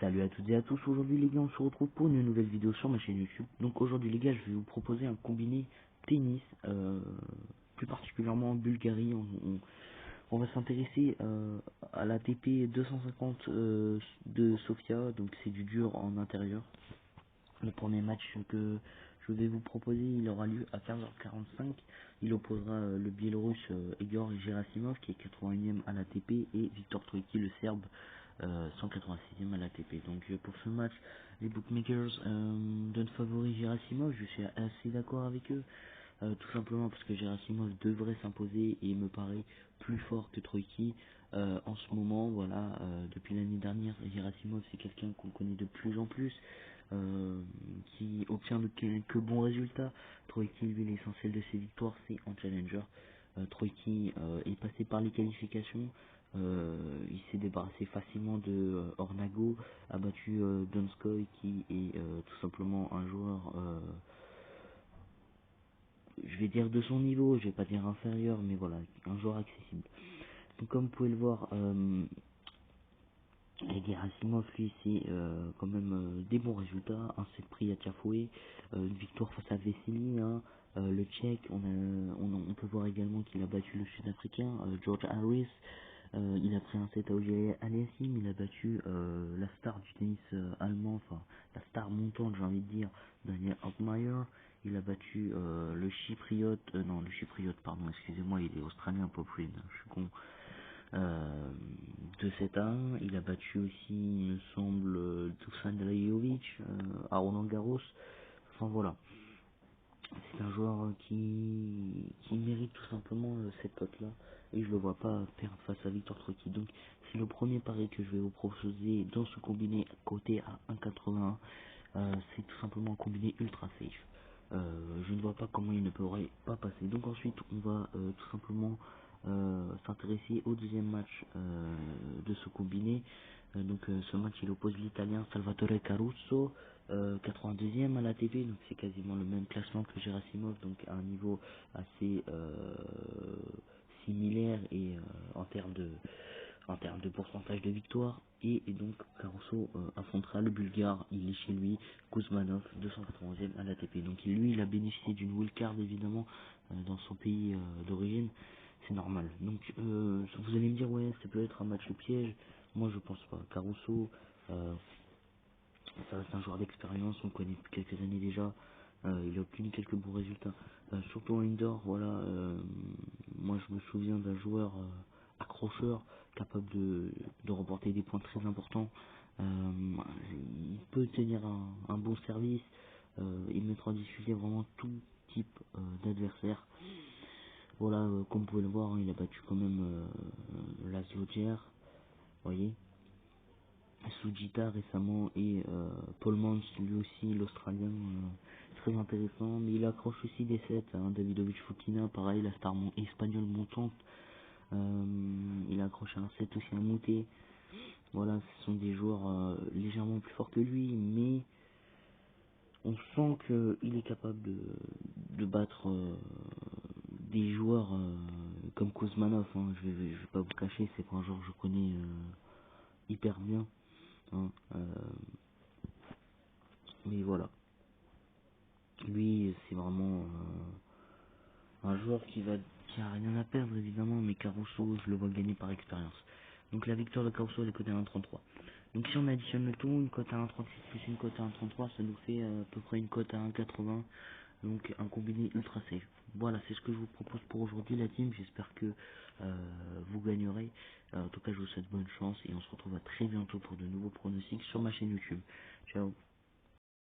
Salut à toutes et à tous, aujourd'hui les gars on se retrouve pour une nouvelle vidéo sur ma chaîne YouTube. Donc aujourd'hui les gars je vais vous proposer un combiné tennis, plus particulièrement en Bulgarie. On va s'intéresser à la TP 250 de Sofia, donc c'est du dur en intérieur. Le premier match que je vais vous proposer, il aura lieu à 15h45. Il opposera le Biélorusse Egor Gerasimov qui est 81e à l'ATP et Viktor Troicki le Serbe 186e à l'ATP. Donc pour ce match, les bookmakers donnent favori Gerasimov. Je suis assez d'accord avec eux. Tout simplement parce que Gerasimov devrait s'imposer et me paraît plus fort que Troicki en ce moment. Voilà, depuis l'année dernière, Gerasimov c'est quelqu'un qu'on connaît de plus en plus, qui obtient de quelques bons résultats. Troicki, lui, l'essentiel de ses victoires, c'est en challenger. Troicki est passé par les qualifications. Il s'est débarrassé facilement de Ornago, a battu Donskoy qui est tout simplement un joueur, je vais dire de son niveau, je vais pas dire inférieur, mais voilà, un joueur accessible. Donc comme vous pouvez le voir, Gerasimov, lui, c'est quand même des bons résultats. Un set pris à Tiafoe, une victoire face à Vesely, hein, le Tchèque. On peut voir également qu'il a battu le Sud-Africain, George Harris. Il a pris un set à Auger Aliassime. Il a battu la star du tennis allemand, enfin la star montante, j'ai envie de dire, Daniel Altmaier. Il a battu le Chypriote, non, le Chypriote, pardon, excusez-moi, il est australien, Poprin, je suis con. Euh, de 7 à 1, il a battu aussi, il me semble, Dusan Drajovic à Roland Garros. Enfin voilà, c'est un joueur qui mérite tout simplement cette cote-là, et je le vois pas perdre face à Victor Troicki. Donc c'est le premier pari que je vais vous proposer dans ce combiné coté à 1,81. C'est tout simplement un combiné ultra safe. Je ne vois pas comment il ne pourrait pas passer. Donc ensuite on va tout simplement s'intéresser au deuxième match de ce combiné. Ce match il oppose l'Italien Salvatore Caruso, 82e à l'ATP, donc c'est quasiment le même classement que Gerasimov, donc à un niveau assez similaire et en termes de pourcentage de victoire. Et donc Caruso affrontera le Bulgare, il est chez lui, Kuzmanov, 291e à l'ATP. Donc lui il a bénéficié d'une wildcard évidemment dans son pays d'origine, c'est normal. Donc vous allez me dire ouais ça peut être un match de piège, moi je pense pas. Caruso, ça reste un joueur d'expérience, on le connaît depuis quelques années déjà. Il a obtenu quelques bons résultats. Surtout en indoor, voilà. Moi, je me souviens d'un joueur accrocheur, capable de remporter des points très importants. Il peut tenir un bon service et mettre en difficulté vraiment tout type d'adversaire. Voilà, comme vous pouvez le voir, hein, il a battu quand même Laszlo Djere, vous voyez. Sujita récemment et Paul Mans lui aussi l'Australien, très intéressant, mais il accroche aussi des sets, hein, Davidovich Fokina pareil, la star espagnole montante, il a accroché un set aussi à Moutet. Voilà, ce sont des joueurs légèrement plus forts que lui, mais on sent qu'il est capable de battre des joueurs comme Kuzmanov, hein. Je vais pas vous cacher, c'est pas un joueur que je connais hyper bien, hein, mais voilà. Lui, c'est vraiment un joueur qui a rien à perdre évidemment, mais Caruso, je le vois gagner par expérience. Donc la victoire de Caruso, elle est cotée à 1,33. Donc si on additionne le tout, une cote à 1,36 plus une cote à 1,33, ça nous fait à peu près une cote à 1,80. Donc un combiné ultra safe. Voilà, c'est ce que je vous propose pour aujourd'hui la team. J'espère que vous gagnerez. En tout cas, je vous souhaite bonne chance et on se retrouve à très bientôt pour de nouveaux pronostics sur ma chaîne YouTube. Ciao.